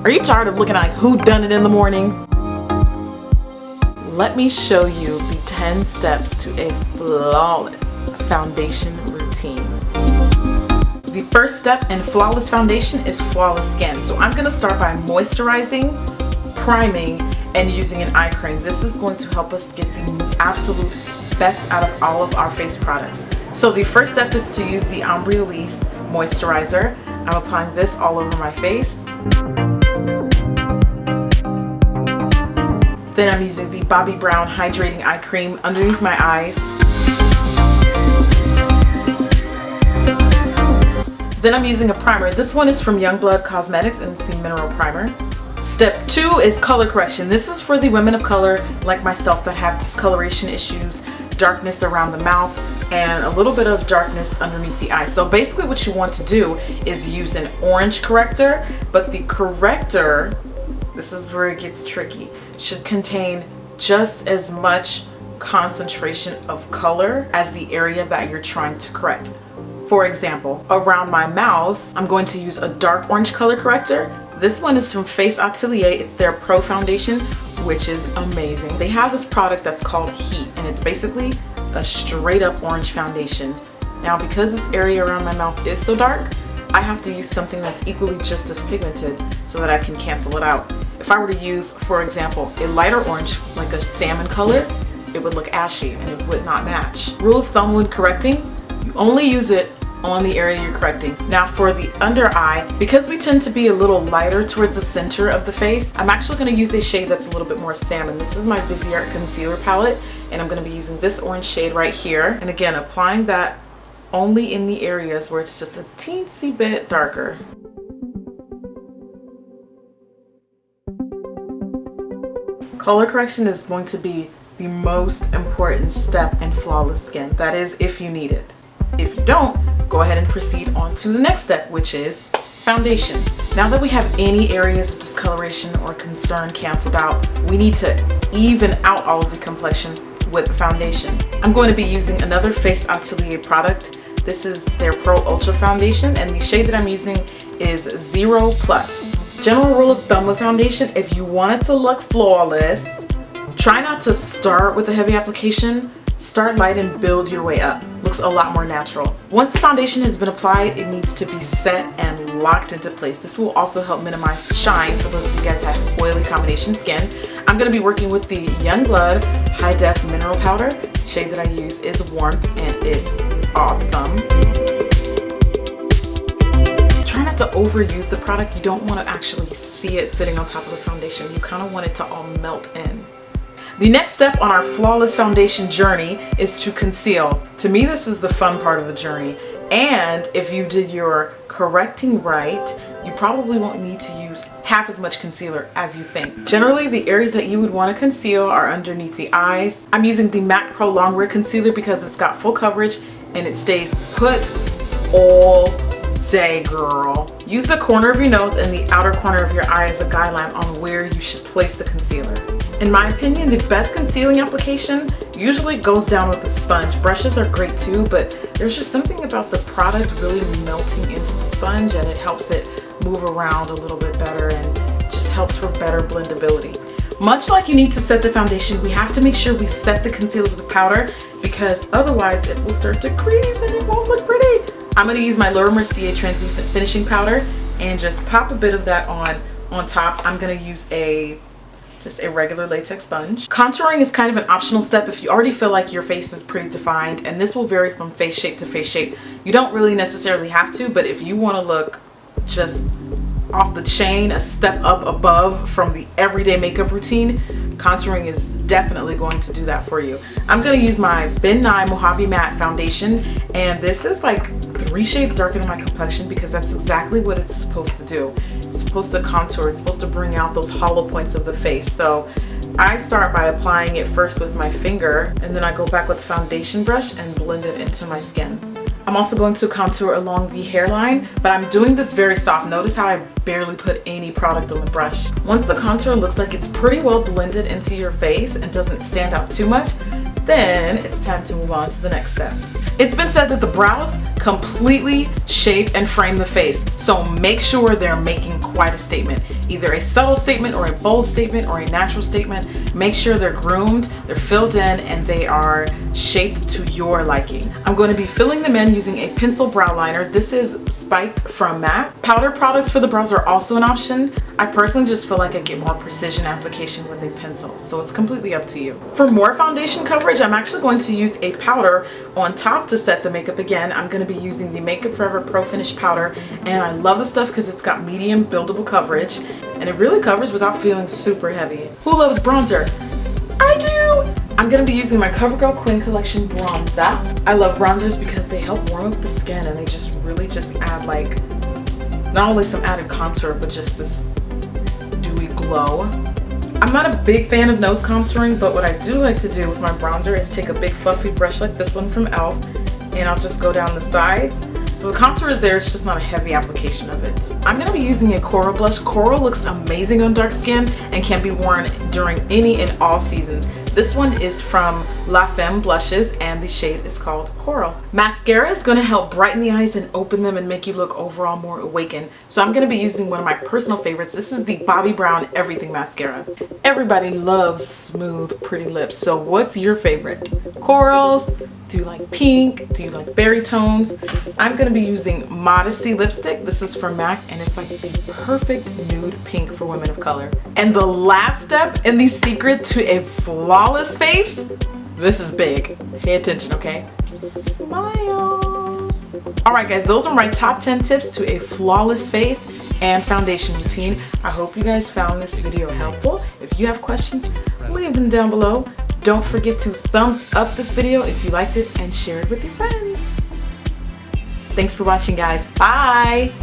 Are you tired of looking like who done it in the morning? Let me show you the 10 steps to a flawless foundation routine. The first step in flawless foundation is flawless skin. So I'm going to start by moisturizing, priming, and using an eye cream. This is going to help us get the absolute best out of all of our face products. So the first step is to use the Elise moisturizer. I'm applying this all over my face. Then I'm using the Bobbi Brown hydrating eye cream underneath my eyes. Then I'm using a primer. This one is from Youngblood Cosmetics and it's the Mineral Primer. Step 2 is color correction. This is for the women of color like myself that have discoloration issues, darkness around the mouth, and a little bit of darkness underneath the eye. So basically what you want to do is use an orange corrector, but the corrector, this is where it gets tricky, should contain just as much concentration of color as the area that you're trying to correct. For example, around my mouth, I'm going to use a dark orange color corrector. This one is from Face Atelier. It's their Pro Foundation, which is amazing. They have this product that's called Heat, and it's basically a straight up orange foundation. Now, because this area around my mouth is so dark, I have to use something that's equally just as pigmented so that I can cancel it out. If I were to use, for example, a lighter orange, like a salmon color, it would look ashy and it would not match. Rule of thumb when correcting, you only use it on the area you're correcting. Now for the under eye, because we tend to be a little lighter towards the center of the face, I'm actually going to use a shade that's a little bit more salmon. This is my Viseart concealer palette, and I'm going to be using this orange shade right here. And again, applying that only in the areas where it's just a teensy bit darker. Color correction is going to be the most important step in flawless skin. That is, if you need it. If you don't, go ahead and proceed on to the next step, which is foundation. Now that we have any areas of discoloration or concern canceled out, we need to even out all of the complexion with the foundation. I'm going to be using another Face Atelier product. This is their Pro Ultra Foundation, and the shade that I'm using is 0 Plus. General rule of thumb with foundation, if you want it to look flawless, try not to start with a heavy application. Start light and build your way up. Looks a lot more natural. Once the foundation has been applied, it needs to be set and locked into place. This will also help minimize shine for those of you guys that have oily combination skin. I'm going to be working with the Youngblood High Def Mineral Powder. The shade that I use is Warmth, and it's awesome. Try not to overuse the product. You don't want to actually see it sitting on top of the foundation. You kind of want it to all melt in. The next step on our flawless foundation journey is to conceal. To me, this is the fun part of the journey. And if you did your correcting right, you probably won't need to use half as much concealer as you think. Generally, the areas that you would want to conceal are underneath the eyes. I'm using the MAC Pro Longwear Concealer because it's got full coverage and it stays put all day, girl. Use the corner of your nose and the outer corner of your eye as a guideline on where you should place the concealer. In my opinion, the best concealing application usually goes down with a sponge. Brushes are great too, but there's just something about the product really melting into the sponge, and it helps it move around a little bit better and just helps for better blendability. Much like you need to set the foundation, we have to make sure we set the concealer with the powder, because otherwise it will start to crease and it won't look pretty. I'm going to use my Laura Mercier translucent finishing powder and just pop a bit of that on top. I'm going to use just a regular latex sponge. Contouring is kind of an optional step if you already feel like your face is pretty defined, and this will vary from face shape to face shape. You don't really necessarily have to, but if you want to look just off the chain, a step up above from the everyday makeup routine, contouring is definitely going to do that for you. I'm going to use my Ben Nye Mojave Matte Foundation, and this is like 3 shades darker than my complexion because that's exactly what it's supposed to do. It's supposed to contour, it's supposed to bring out those hollow points of the face. So I start by applying it first with my finger, and then I go back with a foundation brush and blend it into my skin. I'm also going to contour along the hairline, but I'm doing this very soft. Notice how I barely put any product on the brush. Once the contour looks like it's pretty well blended into your face and doesn't stand out too much, then it's time to move on to the next step. It's been said that the brows completely shape and frame the face, so make sure they're making quite a statement. Either a subtle statement or a bold statement or a natural statement. Make sure they're groomed, they're filled in, and they are shaped to your liking. I'm going to be filling them in using a pencil brow liner. This is Spiked from MAC. Powder products for the brows are also an option. I personally just feel like I get more precision application with a pencil, so it's completely up to you. For more foundation coverage, I'm actually going to use a powder on top to set the makeup again. I'm going to be using the Makeup Forever Pro Finish powder, and I love this stuff because it's got medium buildable coverage and it really covers without feeling super heavy. Who loves bronzer? I do! I'm going to be using my CoverGirl Queen Collection bronzer. I love bronzers because they help warm up the skin and they just really just add like not only some added contour but just this dewy glow. I'm not a big fan of nose contouring, but what I do like to do with my bronzer is take a big fluffy brush like this one from e.l.f. and I'll just go down the sides. So the contour is there, it's just not a heavy application of it. I'm going to be using a coral blush. Coral looks amazing on dark skin and can be worn during any and all seasons. This one is from La Femme Blushes and the shade is called Coral. Mascara is going to help brighten the eyes and open them and make you look overall more awakened. So I'm going to be using one of my personal favorites. This is the Bobbi Brown Everything Mascara. Everybody loves smooth, pretty lips. So what's your favorite? Corals? Do you like pink? Do you like berry tones? I'm going to be using Modesty lipstick. This is from MAC and it's like the perfect nude pink for women of color. And the last step in the secret to a flawless face, this is big. Pay attention, okay? Smile. Alright guys, those are my top 10 tips to a flawless face and foundation routine. I hope you guys found this video helpful. If you have questions, leave them down below. Don't forget to thumbs up this video if you liked it and share it with your friends. Thanks for watching guys. Bye!